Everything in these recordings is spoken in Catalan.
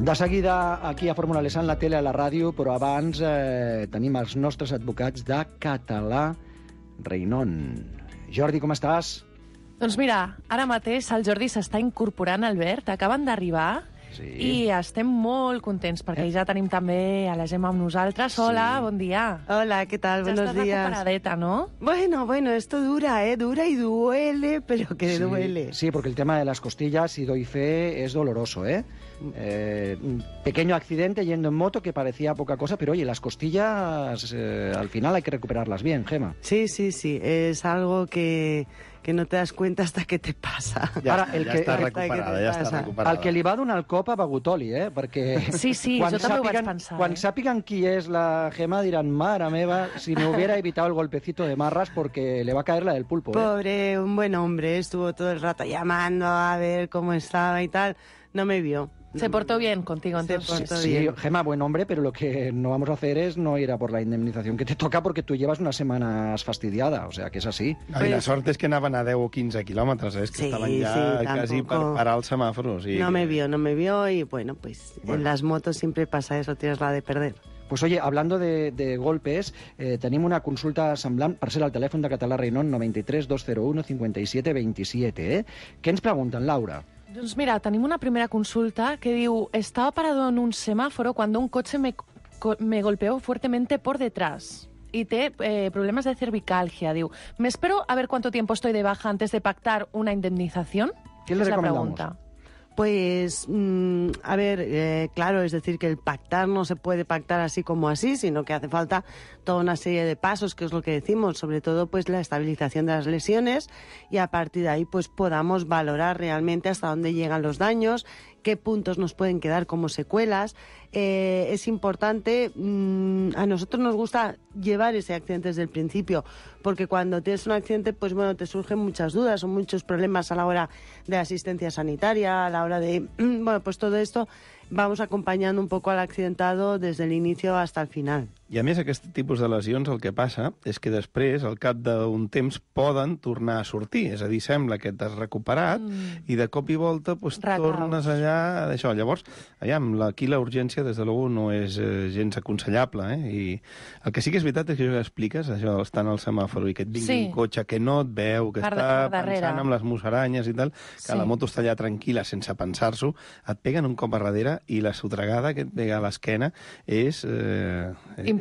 De seguida, aquí a Fórmula Lesan, la tele, a la ràdio, però abans tenim els nostres advocats de Català Reinon. Jordi, com estàs? Doncs mira, ara mateix el Jordi s'està incorporant, Albert, acaben d'arribar i estem molt contents perquè ja tenim també a la Gemma amb nosaltres. Hola, bon dia. Hola, ¿qué tal? Buenos días. Ya estás recuperadeta, ¿no? Bueno, esto dura, dura y duele, pero que duele. Sí, porque el tema de las costillas, si doy fe, es doloroso, un pequeño accidente yendo en moto que parecía poca cosa, pero oye, las costillas al final hay que recuperarlas bien, Gemma. Sí, es algo que no te das cuenta hasta que te passa. Ja està recuperada. El que li va donar el cop a Bagutoli, perquè... Sí, jo també ho vaig pensar. Quan sàpiguen qui és la Gemma diran, mare meva, si me hubiera evitado el golpecito de marras porque le va a caer la del pulpo. Pobre, un buen hombre, estuvo todo el rato llamando a ver cómo estaba y tal, no me vio. Se portó bien contigo, entonces. Sí, Gemma, buen hombre, pero lo que no vamos a hacer es no ir a por la indemnización que te toca porque tú llevas unas semanas fastidiada, o sea, que es así. I la sort és que anaven a 10 o 15 quilòmetres, és que estaven ja quasi per parar el semàfor. No me vio y bueno, pues en las motos siempre pasa eso, tienes la de perder. Pues oye, hablando de golpes, tenim una consulta semblant, per ser al telèfon de Català Reinon, 93 201 57 27. Què ens pregunten, Laura? Doncs mira, tenim una primera consulta que diu: estaba parado en un semáforo cuando un coche me golpeó fuertemente por detrás y té problemas de cervicalgia. Diu, ¿me espero a ver cuánto tiempo estoy de baja antes de pactar una indemnización? ¿Qué le recomendamos? Pues, a ver, claro, es decir, que el pactar no se puede pactar así como así, sino que hace falta toda una serie de pasos, que es lo que decimos, sobre todo pues la estabilización de las lesiones, y a partir de ahí pues podamos valorar realmente hasta dónde llegan los daños, qué puntos nos pueden quedar como secuelas. Es importante, a nosotros nos gusta llevar ese accidente desde el principio, porque cuando tienes un accidente, pues bueno, te surgen muchas dudas o muchos problemas a la hora de asistencia sanitaria, a la hora de, bueno, pues todo esto vamos acompanyant un poco al accidentado des de l'inici hasta el final. I a més, aquest tipus de lesions el que passa és que després, al cap d'un temps, poden tornar a sortir. És a dir, sembla que t'has recuperat i de cop i volta pues, tornes allà d'això. Llavors, aquí la urgència, des de luego, no és gens aconsellable. I el que sí que és veritat és que això que expliques, això estant al semàfor i que et vingui un cotxe que no et veu, que està pensant amb les musaranyes i tal, que la moto està allà tranquil·la sense pensar-s'ho, et peguen un cop a darrere i la sotregada que et pega a l'esquena és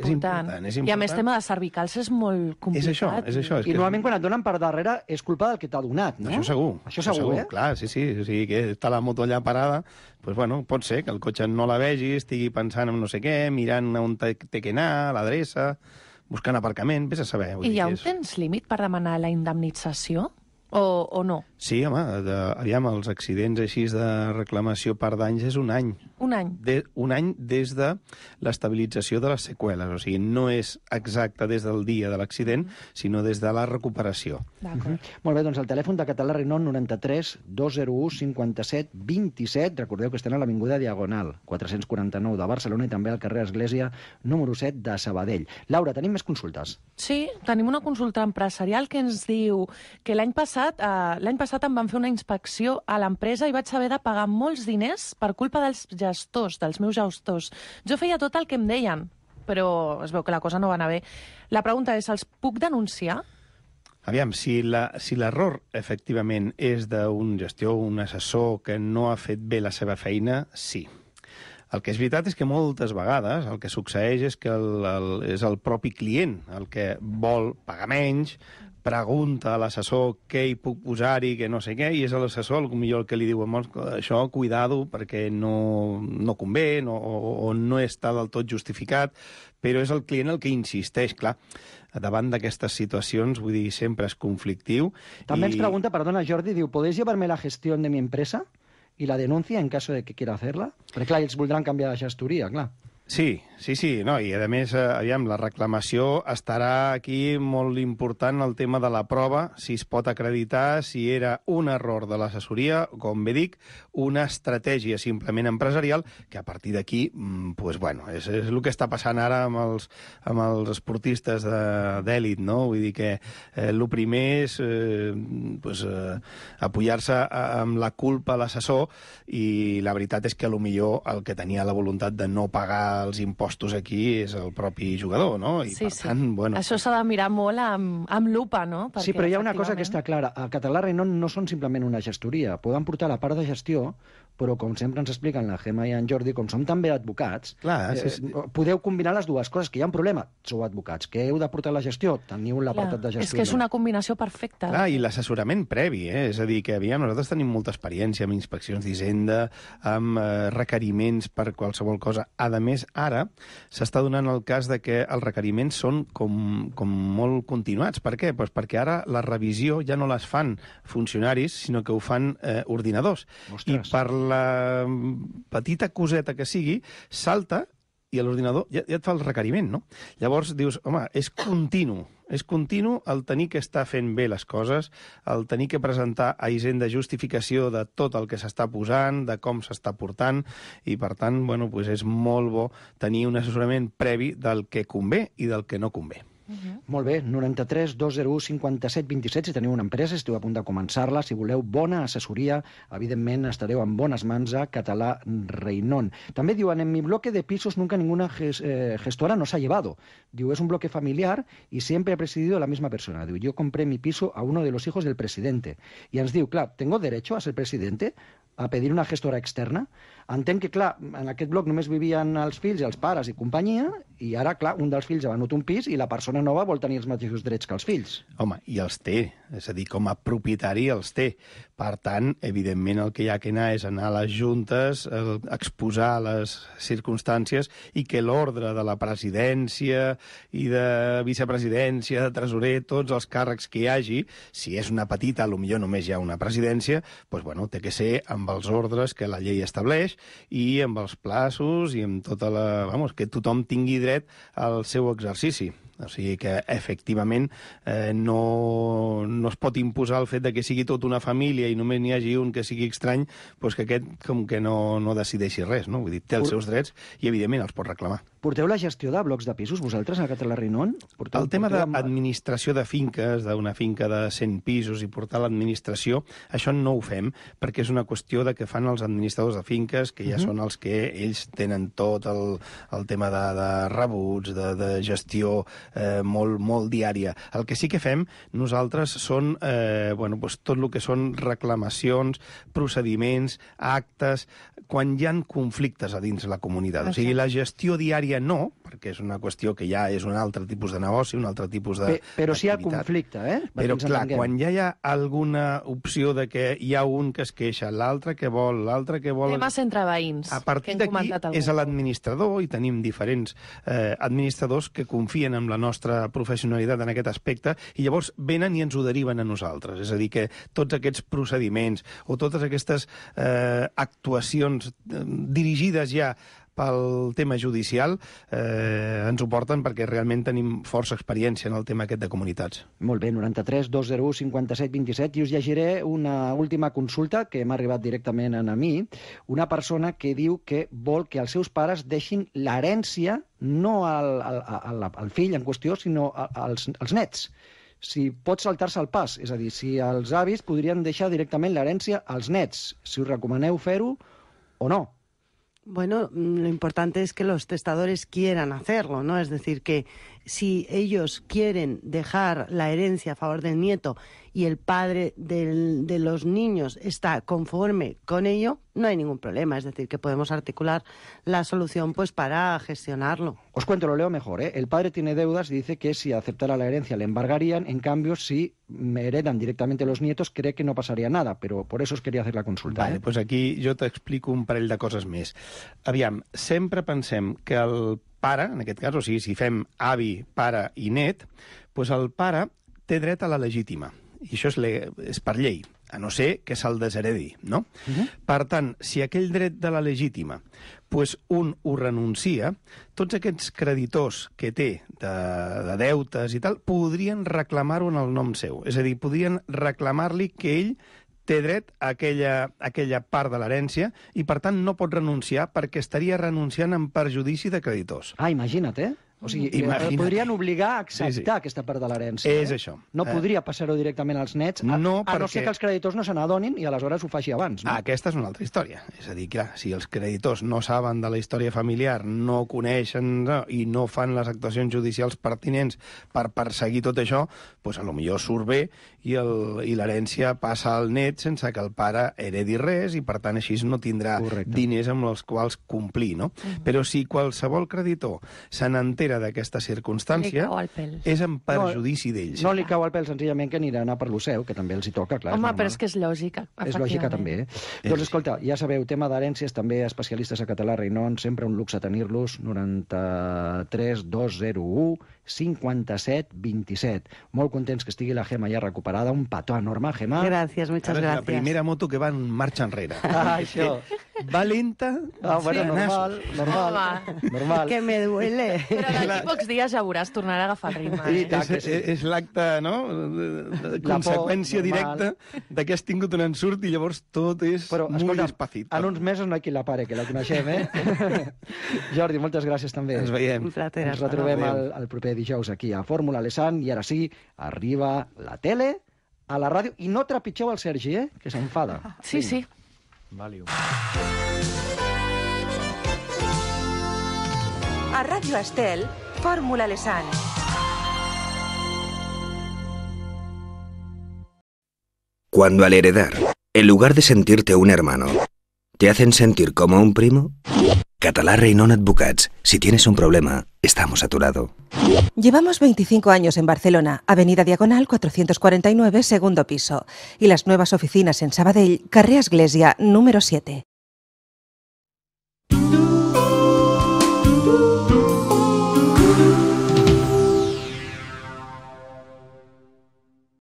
important. I a més, tema de cervicals és molt complicat. És això. I normalment quan et donen per darrere és culpa del que t'ha donat, no? Això segur, clar, sí. O sigui, que està la moto allà parada, doncs bueno, pot ser que el cotxe no la vegi, estigui pensant en no sé què, mirant on té que anar, l'adreça, buscant aparcament, vés a saber. I hi ha un temps límit per demanar la indemnització? O no? Sí, home, aviam, els accidents així de reclamació per danys és un any. Un any? Un any des de l'estabilització de les seqüeles. O sigui, no és exacte des del dia de l'accident, sinó des de la recuperació. D'acord. Molt bé, doncs el telèfon de Català Reinon 93 201 57 27. Recordeu que estan a l'Avinguda Diagonal 449 de Barcelona i també al carrer Església número 7 de Sabadell. Laura, tenim més consultes? Sí, tenim una consulta empresarial que ens diu que l'any passat em van fer una inspecció a l'empresa i vaig haver de pagar molts diners per culpa dels gestors, dels meus gestors. Jo feia tot el que em deien, però es veu que la cosa no va anar bé. La pregunta és, els puc denunciar? Aviam, si l'error efectivament és d'un gestor o un assessor que no ha fet bé la seva feina, sí. El que és veritat és que moltes vegades el que succeeix és que és el propi client el que vol pagar menys, pregunta a l'assessor què hi puc posar-hi, que no sé què, i és l'assessor el que li diu això, cuidado, perquè no convé o no està del tot justificat, però és el client el que insisteix, clar. Davant d'aquestes situacions, vull dir, sempre és conflictiu. També ens pregunta, perdona Jordi, diu, ¿podéis llevarme la gestión de mi empresa y la denuncia en caso de que quiera hacerla? Perquè clar, ells voldran canviar de gestoria, clar. Sí, no, i a més, aviam, la reclamació estarà aquí molt important el tema de la prova, si es pot acreditar si era un error de l'assessoria, o, com bé dic, una estratègia simplement empresarial, que a partir d'aquí, pues, bueno, és el que està passant ara amb els esportistes d'èlit, no? Vull dir que el primer és apoyar-se amb la culpa a l'assessor, i la veritat és que potser el que tenia la voluntat de no pagar els impostos aquí és el propi jugador, no? I per tant, bueno... Això s'ha de mirar molt amb lupa, no? Perquè, sí, però hi ha una cosa que està clara. El Català Renon no són simplement una gestoria. Poden portar la part de gestió, però com sempre ens expliquen la Gemma i en Jordi, com som també advocats, podeu combinar les dues coses, que hi ha un problema, sou advocats, que heu de portar la gestió, teniu l'apartat de gestió. És que és una combinació perfecta. Clar, i l'assessorament previ, és a dir, que aviam, nosaltres tenim molta experiència amb inspeccions d'Hisenda, amb requeriments per qualsevol cosa. A més, ara s'està donant el cas de que els requeriments són com molt continuats. Per què? Pues perquè ara la revisió ja no les fan funcionaris, sinó que ho fan ordinadors. Ostres. I per la petita coseta que sigui, salta i l'ordinador ja et fa el requeriment, no? Llavors dius, home, és continu el tenir que estar fent bé les coses, el tenir que presentar a Hisenda justificació de tot el que s'està posant, de com s'està portant, i per tant, bueno, pues és molt bo tenir un assessorament previ del que convé i del que no convé. Molt bé, 93 201 57 27, si teniu una empresa, si esteu a punt de començar-la, si voleu bona assessoria, evidentment estareu en bones mans a Català Reinon. També diuen, en mi bloque de pisos nunca ninguna gestora nos ha llevado. Diu, es un bloque familiar y siempre ha presidido la misma persona. Diu, yo compré mi piso a uno de los hijos del presidente. I ens diu, clar, ¿tengo derecho a ser presidente? A pedir una gestora externa? Entenc que, clar, en aquest bloc només vivien els fills i els pares i companyia, i ara, clar, un dels fills ha venut un pis i la persona nova vol tenir els mateixos drets que els fills. Home, i els té, és a dir, com a propietari els té. Per tant, evidentment, el que hi ha que anar és anar a les juntes, exposar les circumstàncies, i que l'ordre de la presidència i de vicepresidència, de tresorer, tots els càrrecs que hi hagi, si és una petita, potser només hi ha una presidència, doncs, bueno, té que ser amb els ordres que la llei estableix i amb els plaços i amb tota la... Vamos, que tothom tingui dret al seu exercici. O sigui que, efectivament, no es pot imposar el fet de que sigui tota una família i només n'hi hagi un que sigui estrany, doncs que aquest com que no decideixi res, no? Vull dir, té els seus drets i, evidentment, els pot reclamar. Porteu la gestió de blocs de pisos, vosaltres, a Català Reinon? El tema d'administració de finques, d'una finca de 100 pisos i portar l'administració, això no ho fem, perquè és una qüestió de que fan els administradors de finques, que ja són els que ells tenen tot el tema de rebuts, de gestió molt diària. El que sí que fem nosaltres són tot el que són reclamacions, procediments, actes, quan hi ha conflictes a dins la comunitat. O sigui, la gestió diària no, perquè és una qüestió que ja és un altre tipus de negoci, un altre tipus d'activitat. Però sí hi ha conflicte, Però, clar, quan ja hi ha alguna opció de que hi ha un que es queixa, l'altre que vol, l'altre que vol... Temes entre veïns. A partir d'aquí és l'administrador, i tenim diferents administradors que confien en la nostra professionalitat en aquest aspecte, i llavors venen i ens ho deriven a nosaltres. És a dir, que tots aquests procediments o totes aquestes actuacions dirigides ja pel tema judicial ens ho porten perquè realment tenim força experiència en el tema aquest de comunitats. Molt bé, 93 201 57 27, i us llegiré una última consulta que m'ha arribat directament a mi. Una persona que diu que vol que els seus pares deixin l'herència no al fill en qüestió, sinó als nets. Si pot saltar-se el pas, és a dir, si els avis podrien deixar directament l'herència als nets, si us recomaneu fer-ho o no. Bueno, lo importante es que los testadores quieran hacerlo, ¿no? Es decir, que si ellos quieren dejar la herencia a favor del nieto y el padre de los niños está conforme con ello, no hay ningún problema. Es decir, que podemos articular la solución pues para gestionarlo. Os cuento, lo leo mejor, ¿eh? El padre tiene deudas y dice que si aceptara la herencia le embargarían. En cambio, si me heredan directamente los nietos, cree que no pasaría nada. Pero por eso os quería hacer la consulta. Vale, pues aquí jo t'explico un parell de coses més. Aviam, sempre pensem que el pare, en aquest cas, o sigui, si fem avi, pare i net, doncs el pare té dret a la legítima. I això és per llei. a no ser que se'l desheredi, no? Per tant, si aquell dret de la legítima pues un ho renuncia, tots aquests creditors que té de deutes i tal, podrien reclamar-ho en el nom seu. És a dir, podrien reclamar-li que ell té dret a aquella part de l'herència i, per tant, no pot renunciar perquè estaria renunciant en perjudici de creditors. Ah, imagina't, eh? O sigui, podrien obligar a acceptar aquesta part de l'herència. És això. No podria passar-ho directament als nets, a no ser que els creditors no se n'adonin i aleshores ho faci abans. No? Aquesta és una altra història. És a dir, clar, si els creditors no saben de la història familiar, no coneixen i no fan les actuacions judicials pertinents per perseguir tot això, doncs potser surt bé i l'herència passa al net sense que el pare heredi res i, per tant, així no tindrà diners amb els quals complir, no? Però si qualsevol creditor se n'entera d'aquesta circumstància, és en perjudici d'ells. No li cau al pèl, senzillament, que anirà a anar per lo seu, que també els hi toca, clar. Home, però és que és lògica, és lògica, també. Doncs, escolta, ja sabeu, tema d'herències, també especialistes a Català Reinon, sempre un luxe tenir-los, 93 201 57 27. Molt contents que estigui la Gemma ja recuperada, un petó enorme, Gemma. Gràcies, muchas gracias. La primera moto que va en marxa enrere. Això. Va lenta. Bueno, normal. Que me duele. Però d'aquí pocs dies ja veuràs, tornarà a agafar el ritme. És l'acte, no?, de conseqüència directa de que has tingut un ensurt i llavors tot és molt despacito. En uns mesos no hi qui la pare, que la coneixem, eh? Jordi, moltes gràcies també. Ens veiem. Ens retrobem el proper dijous aquí a Fórmula Alessand i ara sí, arriba la tele a la ràdio. I no trepitgeu el Sergi, que s'enfada. Sí, sí. Valiu. A Radio Estel, Fórmula Alessand. Cuando al heredar, en lugar de sentirte un hermano, te hacen sentir como un primo, Català Reinon Advocats. Si tienes un problema, estamos a tu lado. Llevamos 25 años en Barcelona, Avenida Diagonal 449, segundo piso. Y las nuevas oficinas en Sabadell, carrer Església, número 7.